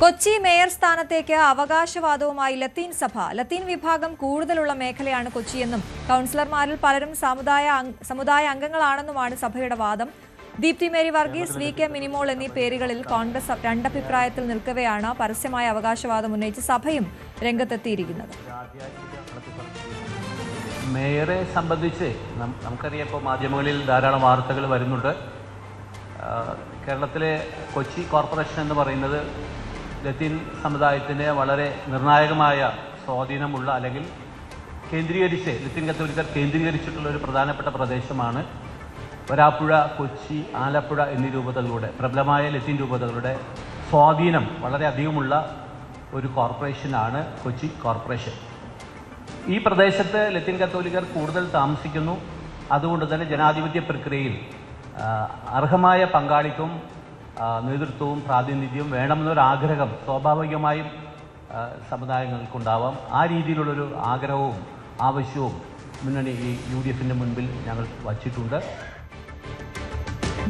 Kochi mayor സ്ഥാനത്തേക്ക് അവകാശവാദവുമായി ലത്തീൻ സഭ. ലത്തീൻ വിഭാഗം കൂടുതലുള്ള മേഖലയാണ് കൊച്ചിയെന്നും കൗൺസിലർമാരിൽ പലരും സമുദായ അംഗങ്ങളാണെന്നുമാണ് സഭയുടെ വാദം. Deepthi Mary Varghese, V K Minimol എന്നീ പേരുകളിൽ കോൺഗ്രസ് രണ്ടഭിപ്രായത്തിൽ നിൽക്കവെയാണ് പരസ്യമായ അവകാശവാദം ഉന്നയിച്ച് സഭയും രംഗത്തെത്തിയിരിക്കുന്നത്. മേയറെ സംബന്ധിച്ച് നമുക്കറിയാം, ഇപ്പോൾ മാധ്യമങ്ങളിൽ ധാരാളം വാർത്തകൾ വരുന്നുണ്ട്. കേരളത്തിലെ കൊച്ചി കോർപ്പറേഷൻ എന്ന് പറയുന്നത് ലത്തീൻ സമുദായത്തിന് വളരെ നിർണായകമായ സ്വാധീനമുള്ള അല്ലെങ്കിൽ ലത്തീൻ കത്തോലിക്കർ കേന്ദ്രീകരിച്ചിട്ടുള്ള ഒരു പ്രധാനപ്പെട്ട പ്രദേശമാണ്. വരാപ്പുഴ, കൊച്ചി, ആലപ്പുഴ എന്നീ രൂപതകളുടെ പ്രബലമായ ലത്തീൻ രൂപതകളുടെ സ്വാധീനം വളരെ അധികമുള്ള ഒരു കോർപ്പറേഷനാണ് കൊച്ചി കോർപ്പറേഷൻ. ഈ പ്രദേശത്ത് ലത്തീൻ കത്തോലിക്കർ കൂടുതൽ താമസിക്കുന്നു. അതുകൊണ്ട് തന്നെ ജനാധിപത്യ പ്രക്രിയയിൽ അർഹമായ പങ്കാളിത്തവും നേതൃത്വവും പ്രാതിനിധ്യവും വേണമെന്നൊരാഗ്രഹം സ്വാഭാവികമായും സമുദായങ്ങൾക്കുണ്ടാവാം. ആ രീതിയിലുള്ളൊരു ആഗ്രഹവും ആവശ്യവും മുന്നണി UDFിൻ്റെ മുൻപിൽ ഞങ്ങൾ വച്ചിട്ടുണ്ട്.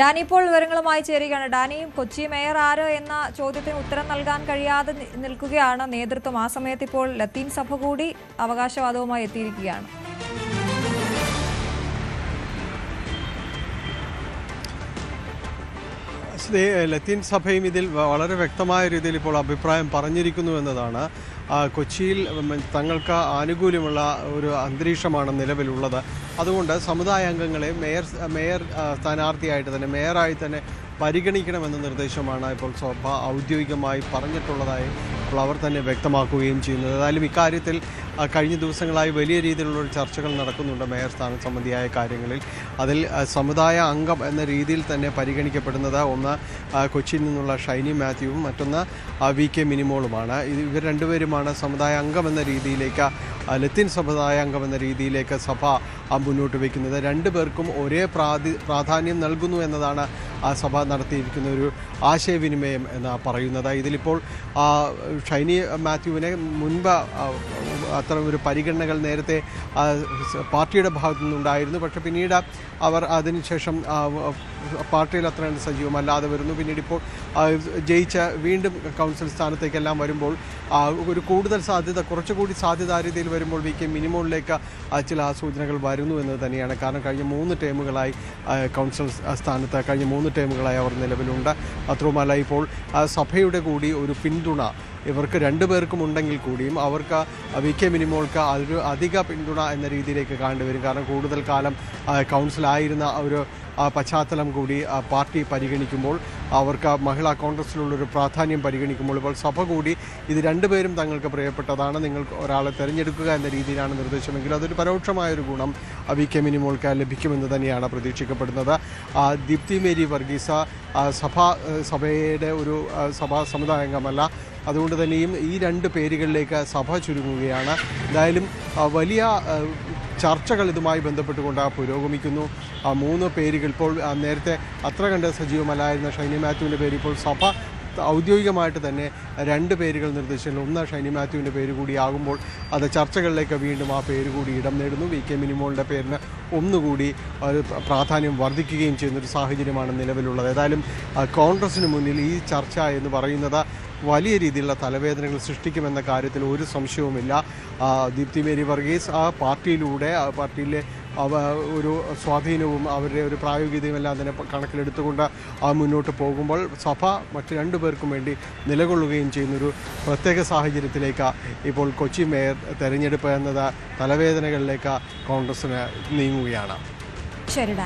ഡാനി ഇപ്പോൾ വിവരങ്ങളുമായി ചേരുകയാണ്. ഡാനി, കൊച്ചി മേയർ ആര് എന്ന ചോദ്യത്തിന് ഉത്തരം നൽകാൻ കഴിയാതെ നിൽക്കുകയാണ് നേതൃത്വം. ആ സമയത്ത് ഇപ്പോൾ ലത്തീൻ സഭ കൂടി അവകാശവാദവുമായി എത്തിയിരിക്കുകയാണ്. ലത്തീൻ സഭയും ഇതിൽ വളരെ വ്യക്തമായ രീതിയിൽ ഇപ്പോൾ അഭിപ്രായം പറഞ്ഞിരിക്കുന്നു എന്നതാണ്. കൊച്ചിയിൽ തങ്ങൾക്ക് ആനുകൂല്യമുള്ള ഒരു അന്തരീക്ഷമാണ് നിലവിലുള്ളത്. അതുകൊണ്ട് സമുദായ അംഗങ്ങളെ മേയർ സ്ഥാനാർത്ഥിയായിട്ട് തന്നെ മേയറായി തന്നെ പരിഗണിക്കണമെന്ന നിർദ്ദേശമാണ് ഇപ്പോൾ സഭ ഔദ്യോഗികമായി പറഞ്ഞിട്ടുള്ളതായി ഇപ്പോൾ അവർ തന്നെ വ്യക്തമാക്കുകയും ചെയ്യുന്നത്. ഏതായാലും ഇക്കാര്യത്തിൽ കഴിഞ്ഞ ദിവസങ്ങളായി വലിയ രീതിയിലുള്ളൊരു ചർച്ചകൾ നടക്കുന്നുണ്ട് മേയർ സ്ഥാനം സംബന്ധിയായ കാര്യങ്ങളിൽ. അതിൽ സമുദായ അംഗം എന്ന രീതിയിൽ തന്നെ പരിഗണിക്കപ്പെടുന്നത് ഒന്ന് കൊച്ചിയിൽ നിന്നുള്ള ഷൈനി മാത്യുവും മറ്റൊന്ന് വി കെ മിനിമോളുമാണ്. ഇവർ രണ്ടുപേരുമാണ് സമുദായ അംഗം എന്ന രീതിയിലേക്ക്, ലത്തീൻ സമുദായ അംഗം എന്ന രീതിയിലേക്ക് സഭ മുന്നോട്ട് വയ്ക്കുന്നത്. രണ്ടു പേർക്കും ഒരേ പ്രാധാന്യം നൽകുന്നു എന്നതാണ് സഭ നടത്തിയിരിക്കുന്ന ഒരു ആശയവിനിമയം എന്ന് പറയുന്നത്. ഇതിലിപ്പോൾ ഷൈനി മാത്യുവിനെ മുൻപ് അത്തരം ഒരു പരിഗണനകൾ നേരത്തെ പാർട്ടിയുടെ ഭാഗത്തു നിന്നുണ്ടായിരുന്നു. പക്ഷേ പിന്നീട് അവർ അതിനുശേഷം പാർട്ടിയിൽ അത്ര സജീവമല്ലാതെ വരുന്നു. പിന്നീട് ഇപ്പോൾ ജയിച്ച വീണ്ടും കൗൺസിൽ സ്ഥാനത്തേക്കെല്ലാം വരുമ്പോൾ ഒരു കൂടുതൽ സാധ്യത, കുറച്ചുകൂടി സാധ്യത രീതിയിൽ വരുമ്പോൾ വി കെ മിനിമോളിലേക്ക് ചില സൂചനകൾ വരുന്നു എന്ന് തന്നെയാണ്. കാരണം കഴിഞ്ഞ 3 ടേമുകളായി കൗൺസിൽ സ്ഥാനത്ത് അവർ നിലവിലുണ്ട്. മാത്രവുമല്ല ഇപ്പോൾ സഭയുടെ കൂടി ഒരു പിന്തുണ ഇവർക്ക് രണ്ടുപേർക്കും ഉണ്ടെങ്കിൽ കൂടിയും അവർക്ക് വി കെ മിനിമോൾക്ക് ഒരു അധിക പിന്തുണ എന്ന രീതിയിലേക്ക് കാണേണ്ടി കാരണം കൂടുതൽ കാലം കൗൺസിലായിരുന്ന ഒരു പശ്ചാത്തലം കൂടി പാർട്ടി പരിഗണിക്കുമ്പോൾ, അവർക്ക് മഹിളാ കോൺഗ്രസിലുള്ളൊരു പ്രാധാന്യം പരിഗണിക്കുമ്പോൾ ഇപ്പോൾ സഭ കൂടി ഇത് രണ്ടുപേരും തങ്ങൾക്ക് പ്രിയപ്പെട്ടതാണ്, നിങ്ങൾക്ക് ഒരാളെ തിരഞ്ഞെടുക്കുക എന്ന രീതിയിലാണ് നിർദ്ദേശമെങ്കിൽ അതൊരു പരോക്ഷമായൊരു ഗുണം വി കെ മിനിമോൾക്ക് ലഭിക്കുമെന്ന് തന്നെയാണ് പ്രതീക്ഷിക്കപ്പെടുന്നത്. ദീപ്തി മേരി വർഗീസ് സഭയുടെ ഒരു സമുദായ അംഗമല്ല. അതുകൊണ്ട് തന്നെയും ഈ 2 പേരുകളിലേക്ക് സഭ ചുരുങ്ങുകയാണ്. എന്തായാലും വലിയ ചർച്ചകൾ ഇതുമായി ബന്ധപ്പെട്ടുകൊണ്ട് പുരോഗമിക്കുന്നു. 3 പേരുകൾ ഇപ്പോൾ നേരത്തെ അത്ര കണ്ട് സജീവമല്ലായിരുന്ന ഷൈനി മാത്യുവിൻ്റെ പേര് ഇപ്പോൾ സഭ ഔദ്യോഗികമായിട്ട് തന്നെ 2 പേരുകൾ നിർദ്ദേശിച്ചു. ഒന്ന് ഷൈനി മാത്യുവിൻ്റെ പേര് കൂടിയാകുമ്പോൾ അത് ചർച്ചകളിലേക്ക് വീണ്ടും ആ പേര് കൂടി ഇടം നേടുന്നു. വി കെ മിനിമോളുടെ പേരിന് ഒന്നുകൂടി ഒരു പ്രാധാന്യം വർദ്ധിക്കുകയും ചെയ്യുന്നൊരു സാഹചര്യമാണ് നിലവിലുള്ളത്. ഏതായാലും കോൺഗ്രസിന് മുന്നിൽ ഈ ചർച്ച എന്ന് പറയുന്നത് വലിയ രീതിയിലുള്ള തലവേദനകൾ സൃഷ്ടിക്കുമെന്ന കാര്യത്തിൽ ഒരു സംശയവുമില്ല. ദീപ്തി മേരി വർഗീസ് പാർട്ടിയിലെ ഒരു സ്വാധീനവും അവരുടെ ഒരു പ്രായോഗികതയും എല്ലാം തന്നെ കണക്കിലെടുത്തുകൊണ്ട് മുന്നോട്ട് പോകുമ്പോൾ സഭ മറ്റ് 2 പേർക്കും വേണ്ടി നിലകൊള്ളുകയും ചെയ്യുന്നൊരു പ്രത്യേക സാഹചര്യത്തിലേക്ക് ഇപ്പോൾ കൊച്ചി മേയർ തെരഞ്ഞെടുപ്പ് എന്നത് തലവേദനകളിലേക്ക് കോൺഗ്രസിന് നീങ്ങുകയാണ്. ശരി.